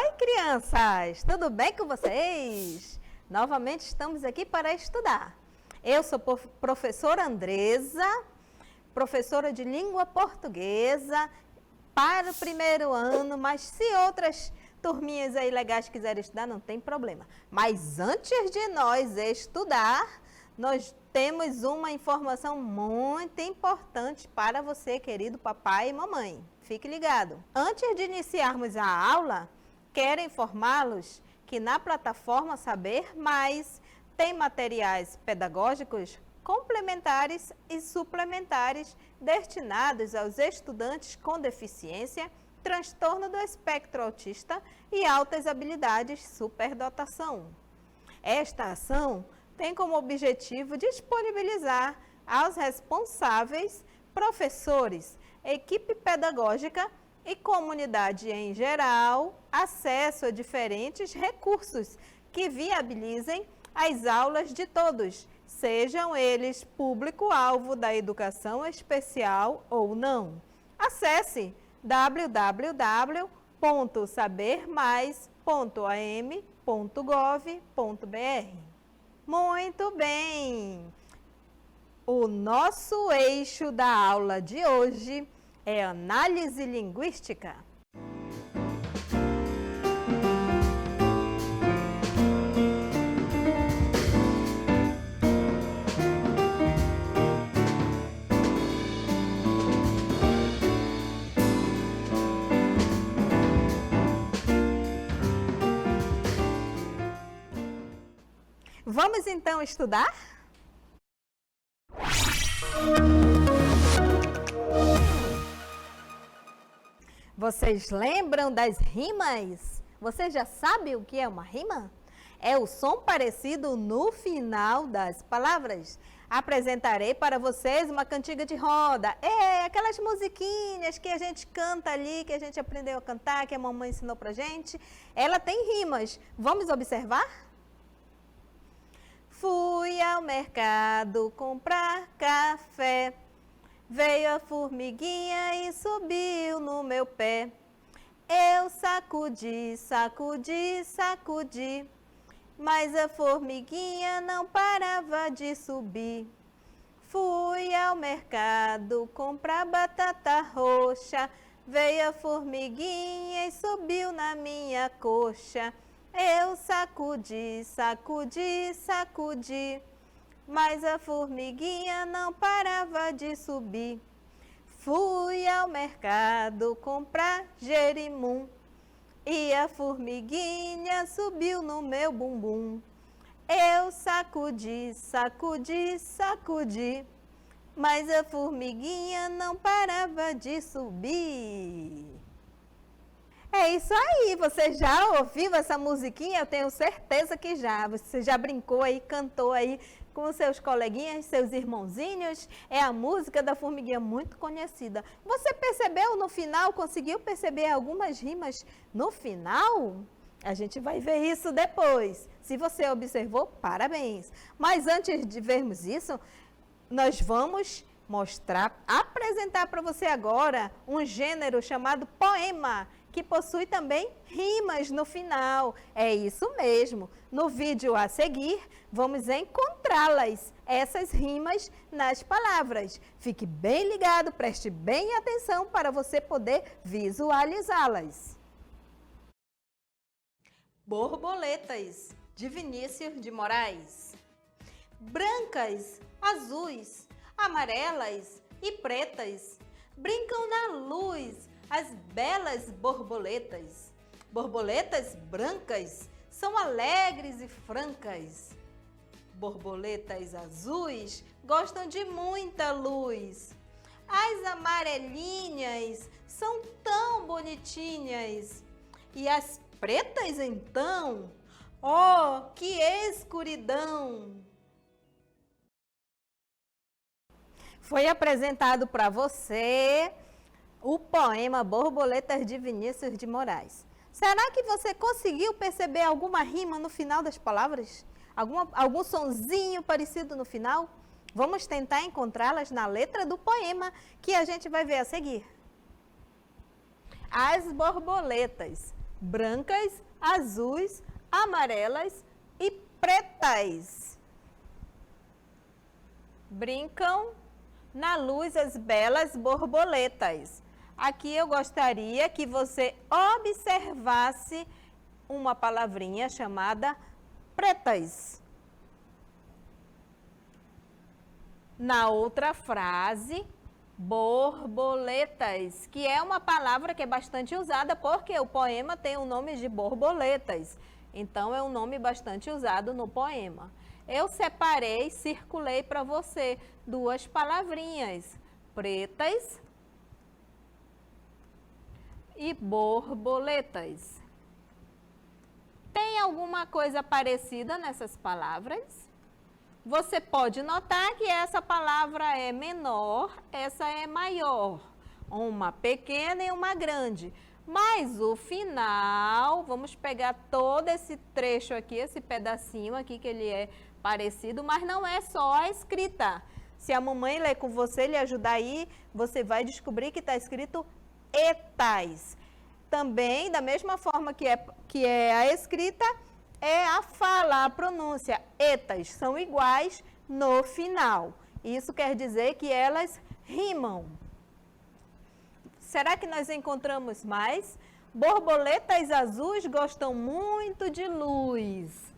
Oi, crianças! Tudo bem com vocês? Novamente estamos aqui para estudar. Eu sou professora Andresa, professora de língua portuguesa para o primeiro ano, mas se outras turminhas aí legais quiserem estudar, não tem problema. Mas antes de nós estudar, nós temos uma informação muito importante para você, querido papai e mamãe. Fique ligado. Antes de iniciarmos a aula, quero informá-los que na plataforma Saber Mais tem materiais pedagógicos complementares e suplementares destinados aos estudantes com deficiência, transtorno do espectro autista e altas habilidades superdotação. Esta ação tem como objetivo disponibilizar aos responsáveis, professores, equipe pedagógica e comunidade em geral acesso a diferentes recursos que viabilizem as aulas de todos, sejam eles público-alvo da educação especial ou não. Acesse www.sabermais.am.gov.br. Muito bem! O nosso eixo da aula de hoje é análise linguística. Vamos então estudar? Vocês lembram das rimas? Você já sabe o que é uma rima? É o som parecido no final das palavras. Apresentarei para vocês uma cantiga de roda. É, aquelas musiquinhas que a gente canta ali, que a gente aprendeu a cantar, que a mamãe ensinou pra gente. Ela tem rimas. Vamos observar? Fui ao mercado comprar café. Veio a formiguinha e subiu no meu pé. Eu sacudi, sacudi, sacudi, mas a formiguinha não parava de subir. Fui ao mercado comprar batata roxa. Veio a formiguinha e subiu na minha coxa. Eu sacudi, sacudi, sacudi, mas a formiguinha não parava de subir. Fui ao mercado comprar jerimum e a formiguinha subiu no meu bumbum. Eu sacudi, sacudi, sacudi, mas a formiguinha não parava de subir. É isso aí, você já ouviu essa musiquinha? Eu tenho certeza que já. Você já brincou aí, cantou aí com os seus coleguinhas, seus irmãozinhos. É a música da formiguinha muito conhecida. Você percebeu no final, conseguiu perceber algumas rimas no final? A gente vai ver isso depois. Se você observou, parabéns. Mas antes de vermos isso, nós vamos apresentar para você agora um gênero chamado poema, que possui também rimas no final. É isso mesmo. No vídeo a seguir, vamos encontrá-las, essas rimas nas palavras. Fique bem ligado, preste bem atenção para você poder visualizá-las. Borboletas, de Vinícius de Moraes. Brancas, azuis, amarelas e pretas, brincam na luz as belas borboletas. Borboletas brancas são alegres e francas. Borboletas azuis gostam de muita luz. As amarelinhas são tão bonitinhas. E as pretas então? Oh, que escuridão! Foi apresentado para você o poema Borboletas de Vinícius de Moraes. Será que você conseguiu perceber alguma rima no final das palavras? Algum sonzinho parecido no final? Vamos tentar encontrá-las na letra do poema que a gente vai ver a seguir. As borboletas brancas, azuis, amarelas e pretas. Brincam na luz as belas borboletas. Aqui eu gostaria que você observasse uma palavrinha chamada pretas. Na outra frase, borboletas, que é uma palavra que é bastante usada porque o poema tem o nome de borboletas. Então, é um nome bastante usado no poema. Eu separei, circulei para você duas palavrinhas, pretas e borboletas. Tem alguma coisa parecida nessas palavras? Você pode notar que essa palavra é menor, essa é maior. Uma pequena e uma grande. Mas o final, vamos pegar todo esse trecho aqui, esse pedacinho aqui que ele é parecido, mas não é só a escrita. Se a mamãe ler com você, lhe ajudar aí, você vai descobrir que está escrito etais. Também, da mesma forma que é a escrita, é a fala, a pronúncia. Etas são iguais no final. Isso quer dizer que elas rimam. Será que nós encontramos mais? Borboletas azuis gostam muito de luz.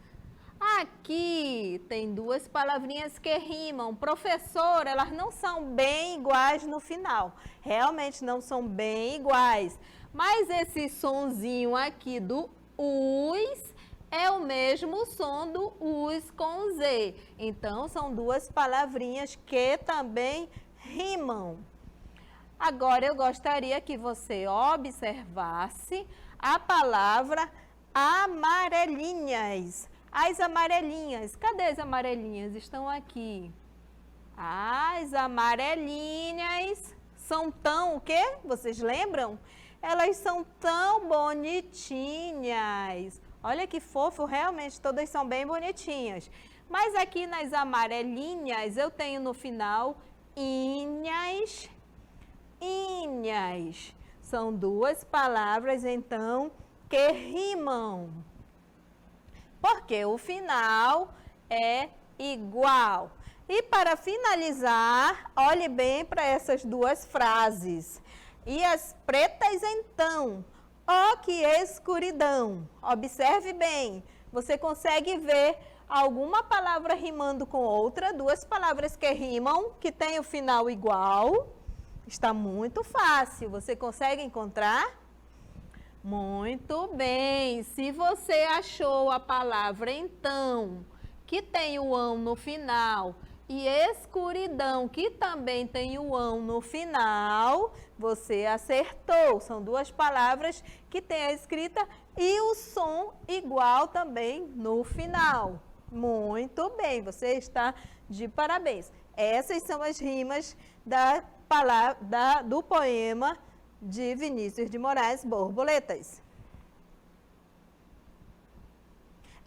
Aqui tem duas palavrinhas que rimam. Professor, elas não são bem iguais no final. Realmente não são bem iguais. Mas esse sonzinho aqui do us é o mesmo som do us com Z. Então, são duas palavrinhas que também rimam. Agora, eu gostaria que você observasse a palavra amarelinhas. As amarelinhas, cadê as amarelinhas? Estão aqui. As amarelinhas são tão o quê? Vocês lembram? Elas são tão bonitinhas. Olha que fofo, realmente todas são bem bonitinhas. Mas aqui nas amarelinhas eu tenho no final inhas, inhas. São duas palavras então que rimam. Porque o final é igual. E para finalizar, olhe bem para essas duas frases. E as pretas então, ó que escuridão. Observe bem, você consegue ver alguma palavra rimando com outra, duas palavras que rimam, que tem o final igual. Está muito fácil, você consegue encontrar? Muito bem, se você achou a palavra então, que tem o ão no final, e escuridão, que também tem o ão no final, você acertou. São duas palavras que têm a escrita e o som igual também no final. Muito bem, você está de parabéns. Essas são as rimas do poema de Vinícius de Moraes, Borboletas.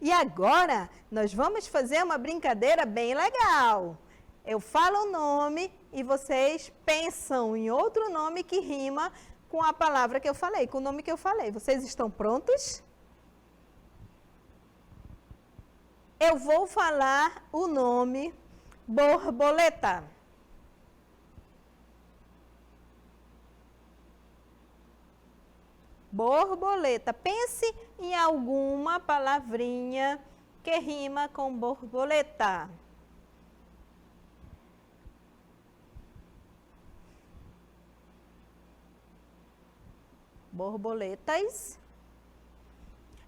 E agora, nós vamos fazer uma brincadeira bem legal. Eu falo o nome e vocês pensam em outro nome que rima com a palavra que eu falei, com o nome que eu falei. Vocês estão prontos? Eu vou falar o nome borboleta. Borboleta. Pense em alguma palavrinha que rima com borboleta. Borboletas.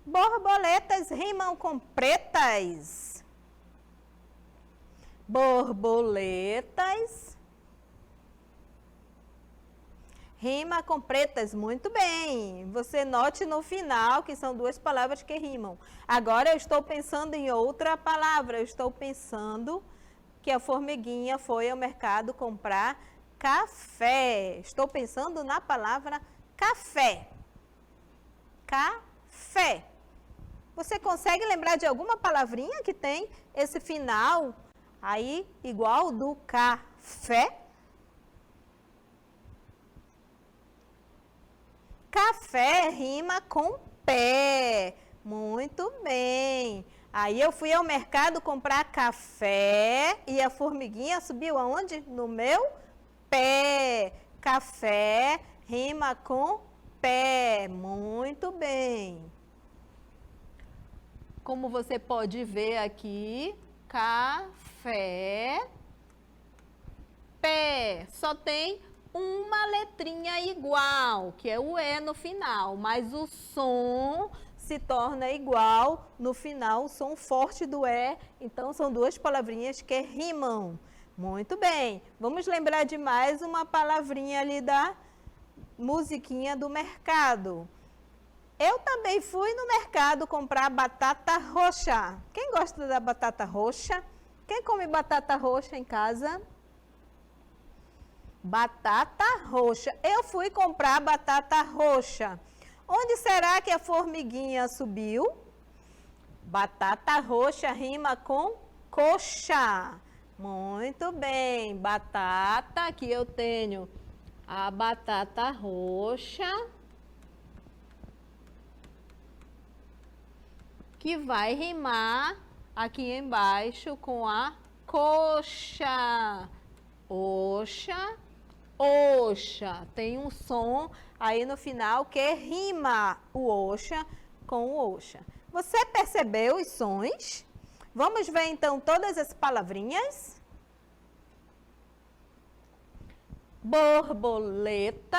Borboletas rimam com pretas. Borboletas rima com pretas, muito bem. Você note no final que são duas palavras que rimam. Agora eu estou pensando em outra palavra. Eu estou pensando que a formiguinha foi ao mercado comprar café. Estou pensando na palavra café. Café. Você consegue lembrar de alguma palavrinha que tem esse final aí igual do café? Café rima com pé. Muito bem. Aí eu fui ao mercado comprar café e a formiguinha subiu aonde? No meu pé. Café rima com pé. Muito bem. Como você pode ver aqui, café, pé. Só tem uma letrinha igual, que é o E no final, mas o som se torna igual no final, o som forte do E. Então, são duas palavrinhas que rimam. Muito bem. Vamos lembrar de mais uma palavrinha ali da musiquinha do mercado. Eu também fui no mercado comprar batata roxa. Quem gosta da batata roxa? Quem come batata roxa em casa? Batata roxa. Eu fui comprar batata roxa. Onde será que a formiguinha subiu? Batata roxa rima com coxa. Muito bem. Batata, aqui eu tenho a batata roxa, que vai rimar aqui embaixo com a coxa. Oxa, oxa. Tem um som aí no final que rima o oxa com o oxa. Você percebeu os sons? Vamos ver então todas as palavrinhas. Borboletas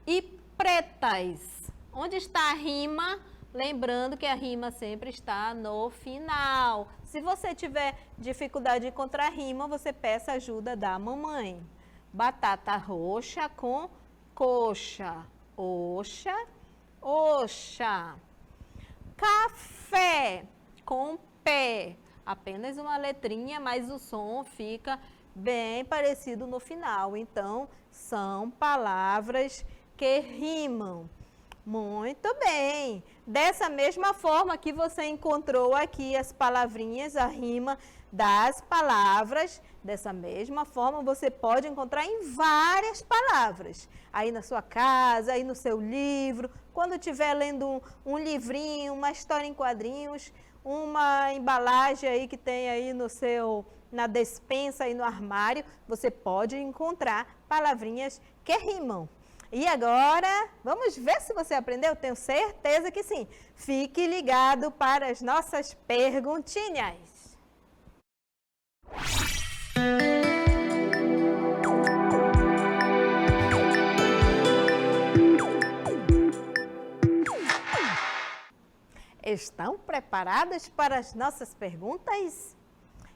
e pretas. Onde está a rima? Lembrando que a rima sempre está no final. Se você tiver dificuldade de encontrar rima, você peça ajuda da mamãe. Batata roxa com coxa. Oxa, oxa. Café com pé. Apenas uma letrinha, mas o som fica bem parecido no final. Então, são palavras que rimam. Muito bem. Dessa mesma forma que você encontrou aqui as palavrinhas, a rima das palavras, dessa mesma forma você pode encontrar em várias palavras. Aí na sua casa, aí no seu livro, quando estiver lendo um livrinho, uma história em quadrinhos, uma embalagem aí que tem aí na despensa aí no armário, você pode encontrar palavrinhas que rimam. E agora, vamos ver se você aprendeu? Tenho certeza que sim. Fique ligado para as nossas perguntinhas. Estão preparadas para as nossas perguntas?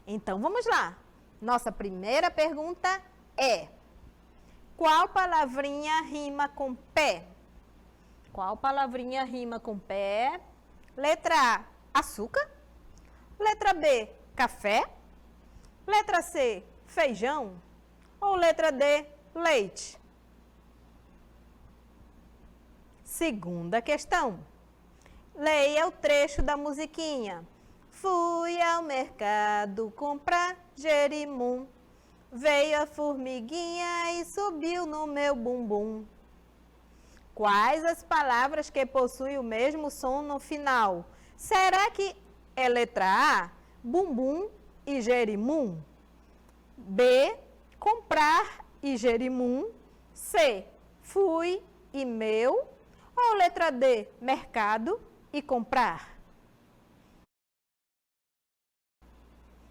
Então, vamos lá. Nossa primeira pergunta é: qual palavrinha rima com pé? Qual palavrinha rima com pé? Letra A, açúcar. Letra B, café. Letra C, feijão. Ou letra D, leite? Segunda questão. Leia o trecho da musiquinha. Fui ao mercado comprar jerimum. Veio a formiguinha e subiu no meu bumbum. Quais as palavras que possuem o mesmo som no final? Será que é letra A, bumbum e jerimum? B, comprar e jerimum? C, fui e meu? Ou letra D, mercado e comprar?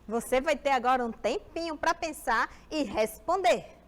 Você vai ter agora um tempinho para pensar e responder.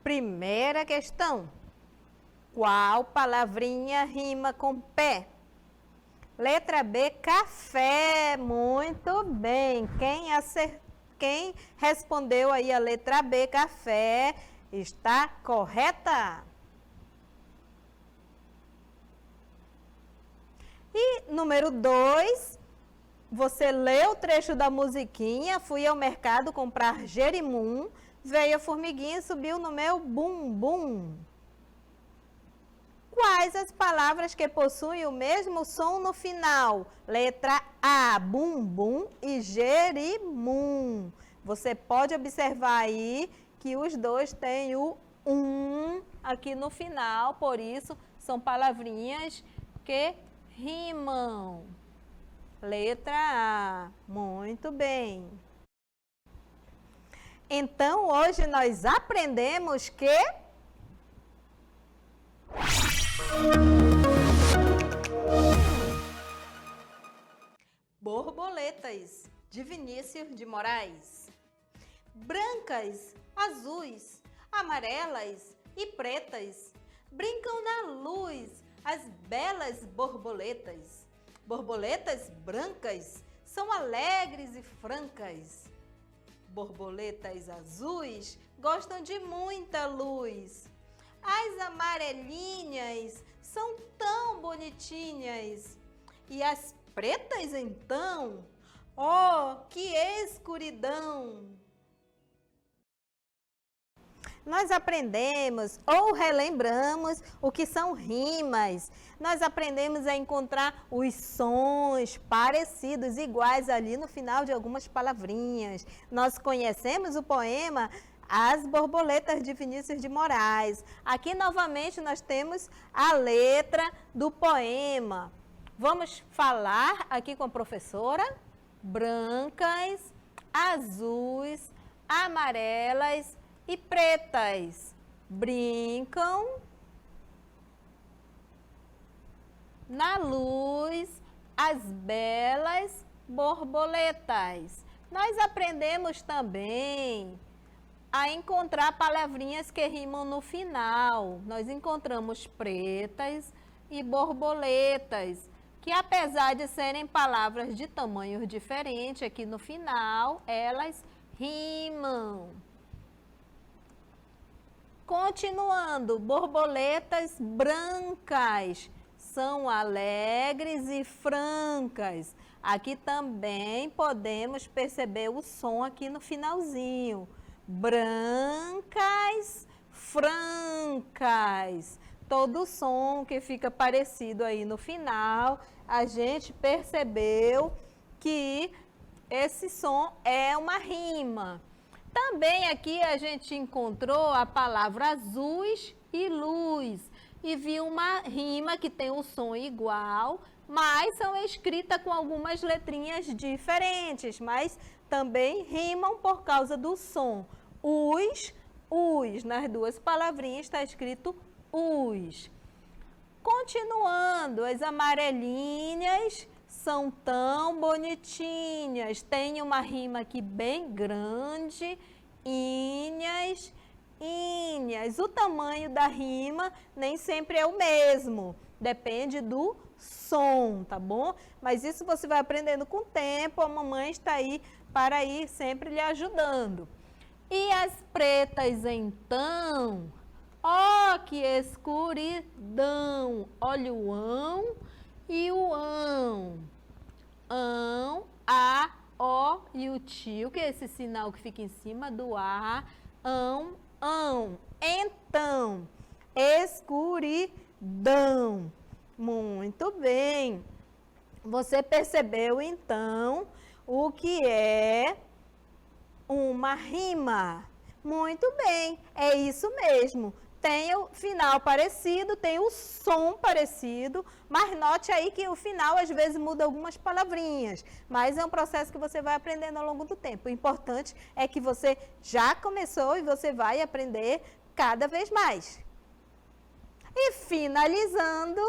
Primeira questão. Qual palavrinha rima com pé? Letra B, café. Muito bem. Quem respondeu aí a letra B, café, está correta. E número 2, você leu o trecho da musiquinha, fui ao mercado comprar jerimum, veio a formiguinha e subiu no meu bumbum. Quais as palavras que possuem o mesmo som no final? Letra A, bumbum e jerimum. Você pode observar aí que os dois têm o aqui no final, por isso são palavrinhas que rimam. Letra A, muito bem. Então, hoje nós aprendemos que borboletas, de Vinícius de Moraes. Brancas, azuis, amarelas e pretas, brincam na luz as belas borboletas. Borboletas brancas são alegres e francas. Borboletas azuis gostam de muita luz. As amarelinhas são tão bonitinhas. E as pretas então? Oh, que escuridão! Nós aprendemos ou relembramos o que são rimas. Nós aprendemos a encontrar os sons parecidos, iguais ali no final de algumas palavrinhas. Nós conhecemos o poema As Borboletas, de Vinícius de Moraes. Aqui novamente nós temos a letra do poema. Vamos falar aqui com a professora. Brancas, azuis, amarelas e pretas brincam na luz as belas borboletas. Nós aprendemos também a encontrar palavrinhas que rimam no final. Nós encontramos pretas e borboletas, que apesar de serem palavras de tamanhos diferentes, aqui no final elas rimam. Continuando, borboletas brancas são alegres e francas. Aqui também podemos perceber o som aqui no finalzinho. Brancas, francas. Todo som que fica parecido aí no final, a gente percebeu que esse som é uma rima. Também aqui a gente encontrou a palavra azuis e luz e viu uma rima que tem um som igual, mas são escritas com algumas letrinhas diferentes, mas também rimam por causa do som. Us, nas duas palavrinhas está escrito us. Continuando, as amarelinhas são tão bonitinhas. Tem uma rima aqui bem grande. Inhas, inhas. O tamanho da rima nem sempre é o mesmo. Depende do som, tá bom? Mas isso você vai aprendendo com o tempo. A mamãe está aí para ir sempre lhe ajudando. E as pretas, então? Ó, que escuridão! Olha o ão e o ão. Ão, a, ó e o tio, que é esse sinal que fica em cima do a. Ão, ão. Então, escuridão. Muito bem. Você percebeu, então, o que é uma rima? Muito bem, é isso mesmo. Tem o final parecido, tem o som parecido, mas note aí que o final às vezes muda algumas palavrinhas, mas é um processo que você vai aprendendo ao longo do tempo. O importante é que você já começou e você vai aprender cada vez mais. E finalizando...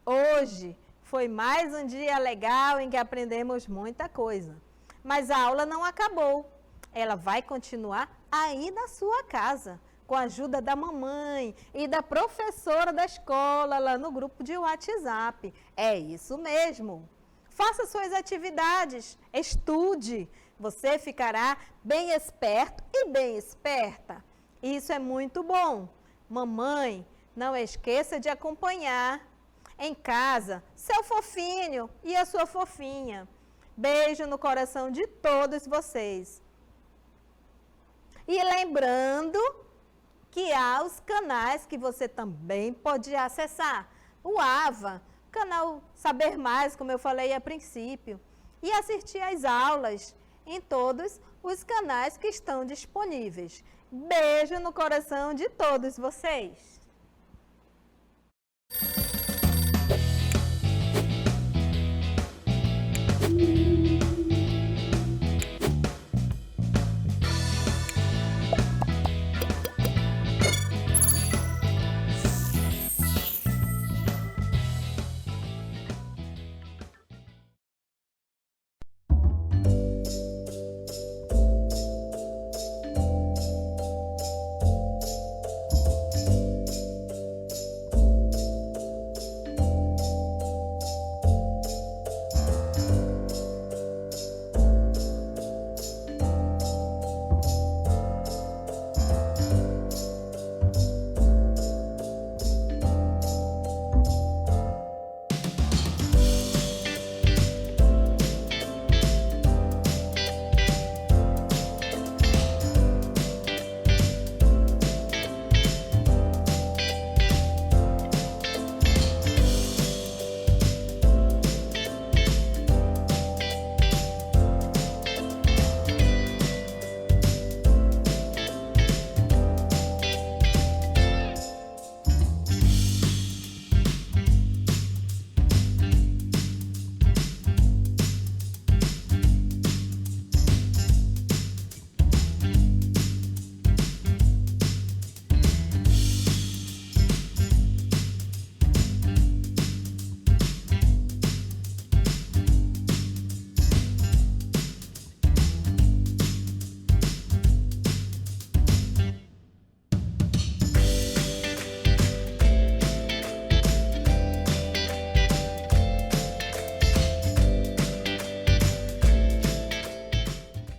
Hoje foi mais um dia legal em que aprendemos muita coisa. Mas a aula não acabou. Ela vai continuar aí na sua casa, com a ajuda da mamãe e da professora da escola lá no grupo de WhatsApp. É isso mesmo. Faça suas atividades, estude. Você ficará bem esperto e bem esperta. Isso é muito bom. Mamãe, não esqueça de acompanhar em casa seu fofinho e a sua fofinha. Beijo no coração de todos vocês. E lembrando que há os canais que você também pode acessar. O AVA, canal Saber Mais, como eu falei a princípio. E assistir às aulas em todos os canais que estão disponíveis. Beijo no coração de todos vocês.